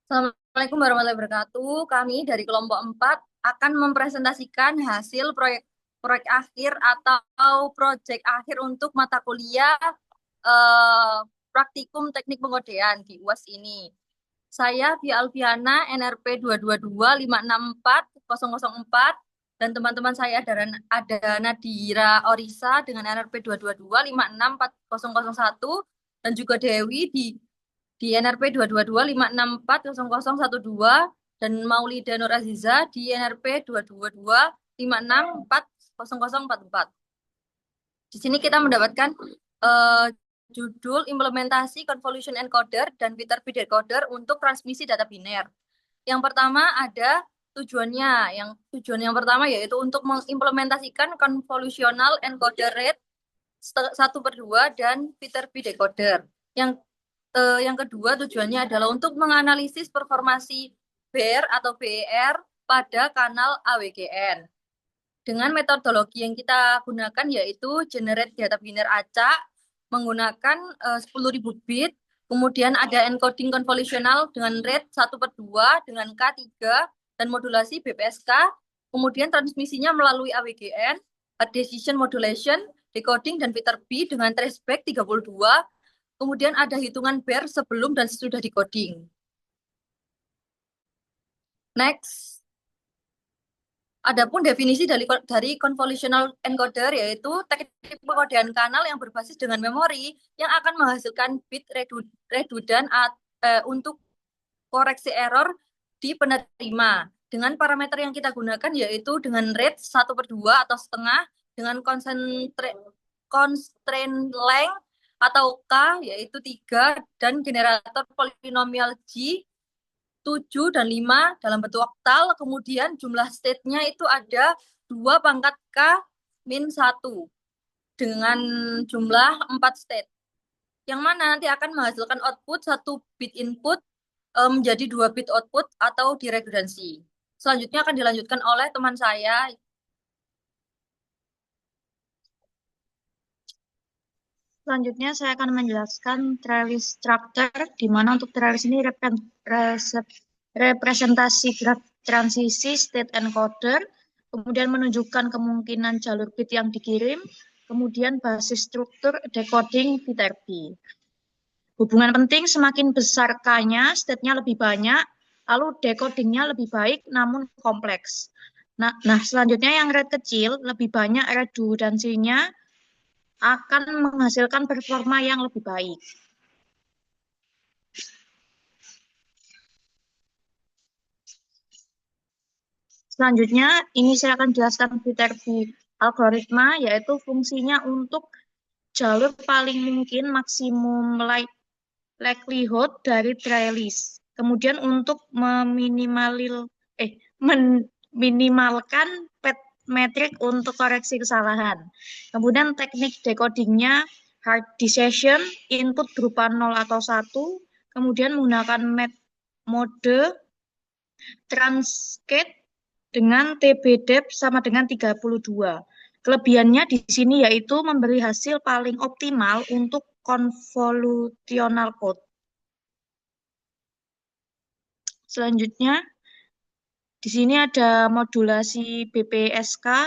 Assalamualaikum warahmatullahi wabarakatuh. Kami dari kelompok 4 akan mempresentasikan hasil proyek proyek akhir atau proyek akhir untuk mata kuliah eh, praktikum teknik pengodean di UAS ini. Saya Via Alfiana NRP 222564004 dan teman-teman saya ada Nadira Orisa dengan NRP 222564001 dan juga Dewi di NRP 222564012 dan Maulida Nur Aziza di NRP 222564044. Di sini kita mendapatkan eh, judul implementasi convolution encoder dan Viterbi decoder untuk transmisi data biner. Yang pertama ada tujuannya. Tujuan yang pertama yaitu untuk mengimplementasikan convolutional encoder rate 1/2 dan Viterbi decoder. Yang kedua tujuannya adalah untuk menganalisis performasi BER atau BER pada kanal AWGN. Dengan metodologi yang kita gunakan yaitu generate data biner acak menggunakan 10.000 bit, kemudian ada encoding konvolusional dengan rate 1/2 dengan K3 dan modulasi BPSK, kemudian transmisinya melalui AWGN, decision modulation, decoding dan Viterbi dengan traceback 32, kemudian ada hitungan BER sebelum dan sesudah decoding. Next. Adapun definisi dari convolutional encoder yaitu teknik pengodean kanal yang berbasis dengan memori yang akan menghasilkan bit redundan untuk koreksi error di penerima. Dengan parameter yang kita gunakan yaitu dengan rate 1/2 atau setengah, dengan constraint length atau K yaitu 3 dan generator polinomial G 7 dan 5 dalam bentuk oktal, kemudian jumlah state-nya itu ada 2 pangkat K min 1 dengan jumlah 4 state. Yang mana nanti akan menghasilkan output 1 bit input menjadi 2 bit output atau diredundansi. Selanjutnya akan dilanjutkan oleh teman saya. Selanjutnya saya akan menjelaskan trellis structure, di mana untuk trellis ini representasi graf transisi state encoder, kemudian menunjukkan kemungkinan jalur bit yang dikirim, kemudian basis struktur decoding Viterbi. Hubungan penting semakin besar K-nya, state-nya lebih banyak, lalu decodingnya lebih baik namun kompleks. Nah, selanjutnya yang rate kecil, lebih banyak redundansinya, akan menghasilkan performa yang lebih baik. Selanjutnya, ini saya akan jelaskan Viterbi algoritma, yaitu fungsinya untuk jalur paling mungkin maksimum likelihood dari trellis. Kemudian untuk meminimalkan metrik untuk koreksi kesalahan. Kemudian teknik decodingnya hard decision, input berupa 0 atau 1, kemudian menggunakan mode transcade dengan TB-dep sama dengan 32. Kelebihannya di sini yaitu memberi hasil paling optimal untuk convolutional code. Selanjutnya, di sini ada modulasi BPSK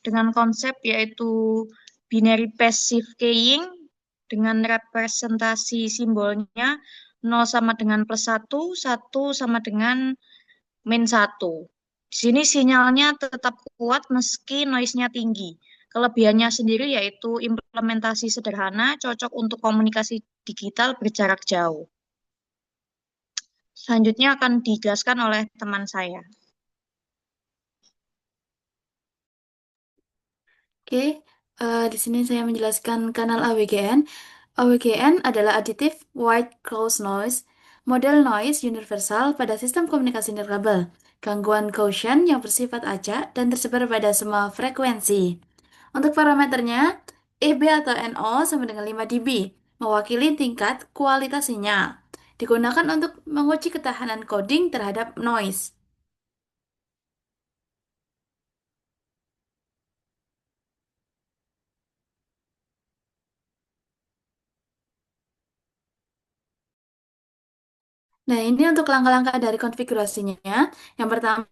dengan konsep yaitu binary passive keying dengan representasi simbolnya 0 sama dengan +1, 1 sama dengan -1. Di sini sinyalnya tetap kuat meski noise-nya tinggi. Kelebihannya sendiri yaitu implementasi sederhana, cocok untuk komunikasi digital berjarak jauh. Selanjutnya akan dijelaskan oleh teman saya. Oke, di sini saya menjelaskan kanal AWGN. AWGN adalah Additive White Gauge Noise, model noise universal pada sistem komunikasi nirkabel, gangguan Gaussian yang bersifat acak dan tersebar pada semua frekuensi. Untuk parameternya, EB atau NO sama dengan 5 dB, mewakili tingkat kualitas sinyal. Digunakan untuk menguji ketahanan coding terhadap noise. Nah, ini untuk langkah-langkah dari konfigurasinya. Yang pertama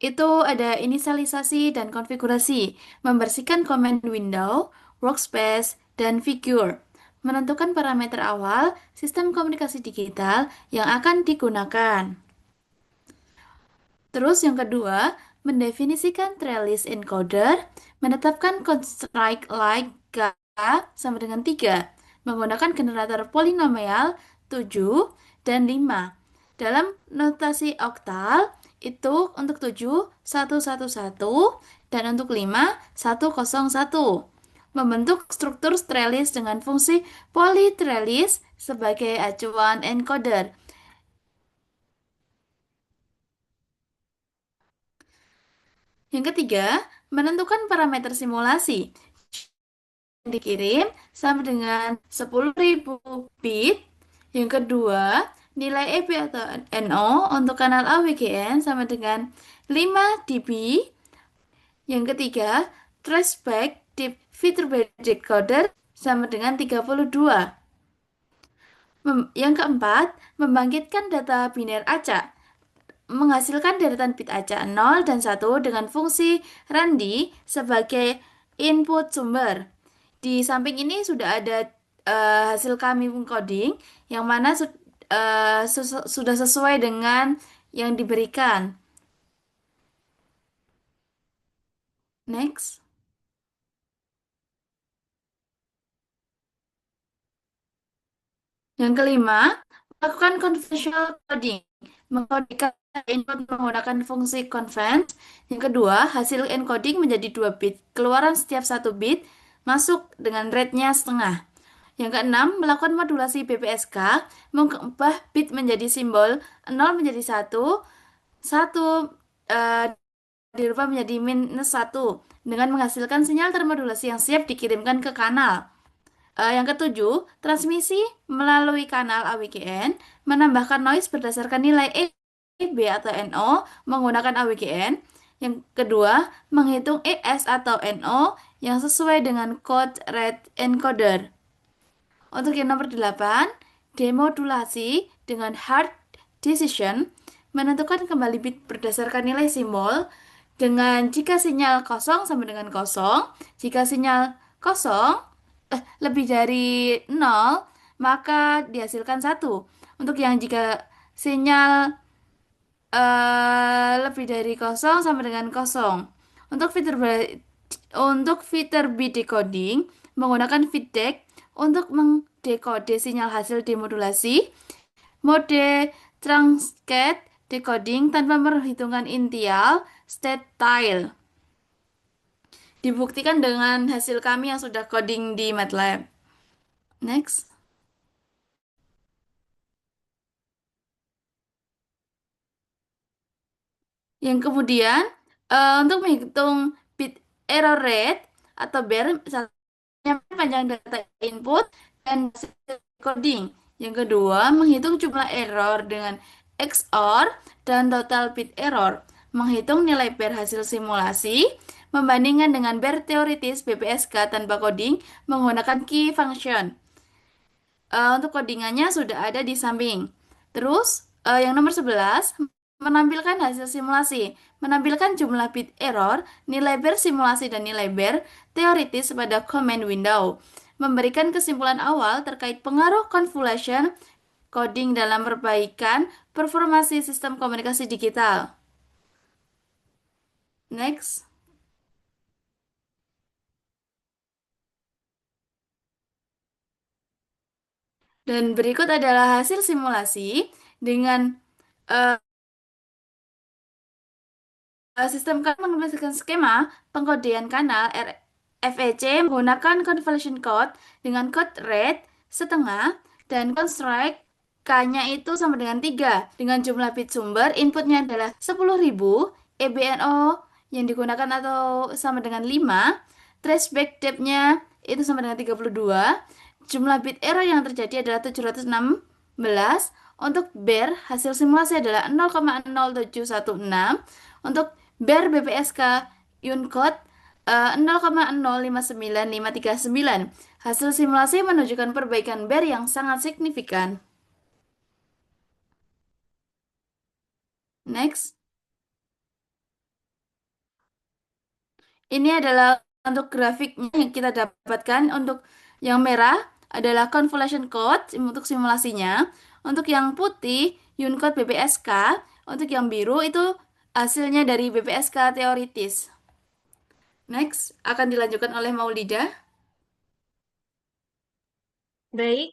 itu ada inisialisasi dan konfigurasi, membersihkan command window, workspace, dan figure. Menentukan parameter awal sistem komunikasi digital yang akan digunakan. Terus yang kedua, mendefinisikan trellis encoder, menetapkan construct like K sama dengan 3, menggunakan generator polinomial 7 dan 5. Dalam notasi oktal, itu untuk 7, 111, dan untuk 5, 101. Membentuk struktur trellis dengan fungsi polytrellis sebagai acuan encoder. Yang ketiga, menentukan parameter simulasi yang dikirim sama dengan 10.000 bit. Yang kedua, nilai EB atau NO untuk kanal AWGN sama dengan 5 dB. Yang ketiga, traceback di fitur decoder sama dengan 32. Yang keempat, membangkitkan data biner acak, menghasilkan deretan bit acak 0 dan 1 dengan fungsi randi sebagai input sumber. Di samping ini sudah ada hasil kami coding yang mana sudah sesuai dengan yang diberikan. Next. Yang kelima, lakukan conventional coding. Mengkodikan input menggunakan fungsi convent. Yang kedua, hasil encoding menjadi 2 bit. Keluaran setiap 1 bit masuk dengan rate-nya setengah. Yang keenam, melakukan modulasi BPSK, mengubah bit menjadi simbol 0 menjadi 1, 1 eh, dirubah menjadi minus 1, dengan menghasilkan sinyal termodulasi yang siap dikirimkan ke kanal. Yang ketujuh, transmisi melalui kanal AWGN, menambahkan noise berdasarkan nilai EB atau NO menggunakan AWGN. Yang kedua, menghitung ES atau NO yang sesuai dengan code rate encoder. Untuk yang nomor 8, demodulasi dengan hard decision, menentukan kembali bit berdasarkan nilai simbol dengan jika sinyal kosong sama dengan kosong, jika sinyal kosong lebih dari 0, maka dihasilkan 1. Untuk yang jika sinyal lebih dari kosong sama dengan kosong. Untuk fitur bit decoding menggunakan feedback untuk mengdekode sinyal hasil demodulasi, mode truncated decoding tanpa perhitungan initial state tile. Dibuktikan dengan hasil kami yang sudah coding di MATLAB. Next. Yang kemudian, untuk menghitung bit error rate atau BER, misalnya panjang data input dan hasil coding. Yang kedua, menghitung jumlah error dengan XOR dan total bit error. Menghitung nilai BER hasil simulasi, membandingkan dengan BER teoritis BPSK tanpa coding menggunakan key function. Untuk codingannya sudah ada di samping. Terus, yang nomor 11, menampilkan hasil simulasi. Menampilkan jumlah bit error, nilai BER simulasi dan nilai BER teoritis pada command window. Memberikan kesimpulan awal terkait pengaruh convolution coding dalam perbaikan performasi sistem komunikasi digital. Next. Dan berikut adalah hasil simulasi dengan eh, sistem kami menggunakan skema pengkodean kanal FEC menggunakan convolution code dengan code rate setengah dan construct K-nya itu sama dengan 3 dengan jumlah bit sumber inputnya adalah 10.000 EBNO yang digunakan atau sama dengan 5, traceback depth-nya itu sama dengan 32, jumlah bit error yang terjadi adalah 716, untuk BER hasil simulasi adalah 0,0716, untuk BER BPSK Unicode 0,059539. Hasil simulasi menunjukkan perbaikan BER yang sangat signifikan. Next. Ini adalah untuk grafiknya yang kita dapatkan. Untuk yang merah adalah convolution code untuk simulasinya. Untuk yang putih, Unicode BPSK. Untuk yang biru itu hasilnya dari BPSK teoritis. Next, akan dilanjutkan oleh Maulida. Baik,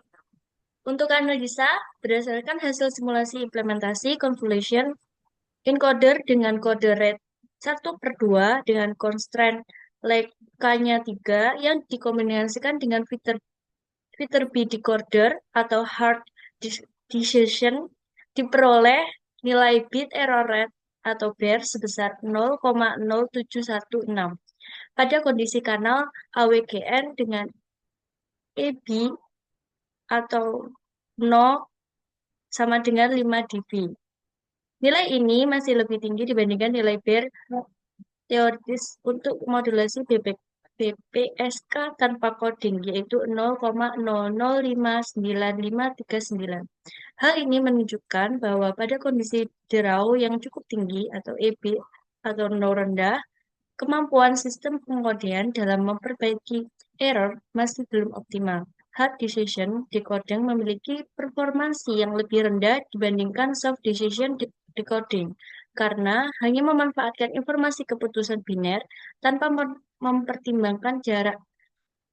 untuk analisa berdasarkan hasil simulasi implementasi convolution encoder dengan kode rate 1/2 dengan constraint lag K-nya 3 yang dikombinasikan dengan Viterbi decoder atau hard decision diperoleh nilai bit error rate atau BER sebesar 0,0716 pada kondisi kanal AWGN dengan EB atau 0 sama dengan 5 dB. Nilai ini masih lebih tinggi dibandingkan nilai BER teoritis untuk modulasi BPSK tanpa coding, yaitu 0,00595539. Hal ini menunjukkan bahwa pada kondisi derau yang cukup tinggi atau EB atau nol rendah, kemampuan sistem pengkodean dalam memperbaiki error masih belum optimal. Hard decision decoding memiliki performansi yang lebih rendah dibandingkan soft decision decoding karena hanya memanfaatkan informasi keputusan biner tanpa mempertimbangkan jarak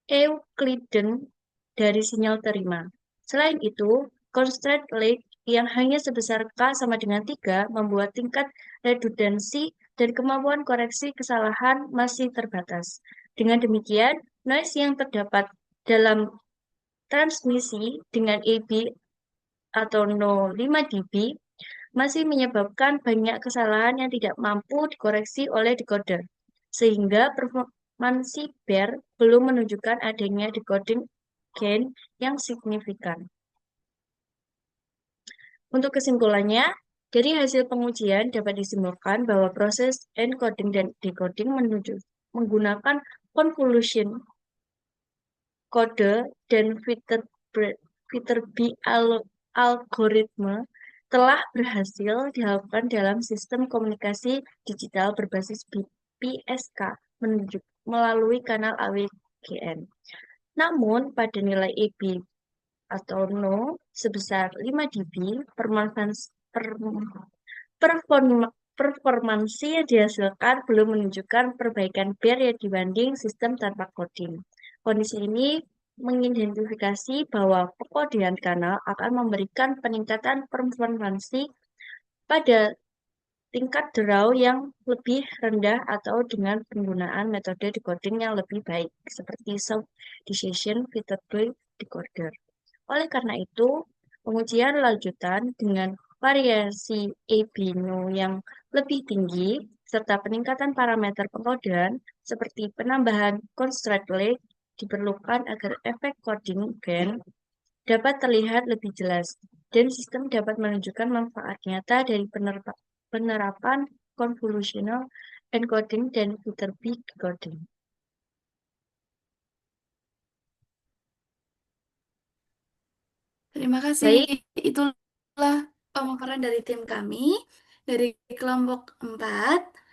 Euclidean dari sinyal terima. Selain itu, constraint lag yang hanya sebesar K sama dengan 3 membuat tingkat redundansi dan kemampuan koreksi kesalahan masih terbatas. Dengan demikian, noise yang terdapat dalam transmisi dengan EB atau 0,5 dB masih menyebabkan banyak kesalahan yang tidak mampu dikoreksi oleh decoder, sehingga performansi BER belum menunjukkan adanya decoding gain yang signifikan. Untuk kesimpulannya, dari hasil pengujian dapat disimpulkan bahwa proses encoding dan decoding menggunakan convolution kode dan Viterbi algoritme telah berhasil dilakukan dalam sistem komunikasi digital berbasis PSK melalui kanal AWGN. Namun, pada nilai EB atau no sebesar 5 dB, performansi yang dihasilkan belum menunjukkan perbaikan BER yang dibanding sistem tanpa coding. Kondisi ini mengidentifikasi bahwa pengkodean kanal akan memberikan peningkatan performansi pada tingkat derau yang lebih rendah atau dengan penggunaan metode decoding yang lebih baik, seperti soft decision Viterbi decoder. Oleh karena itu, pengujian lanjutan dengan variasi EB-NU yang lebih tinggi, serta peningkatan parameter pengkodean seperti penambahan constraint lag diperlukan agar efek coding gain dapat terlihat lebih jelas, dan sistem dapat menunjukkan manfaat nyata dari penerapan convolutional encoding dan Viterbi decoding. Terima kasih. Baik, Itulah pemaparan dari tim kami dari kelompok 4.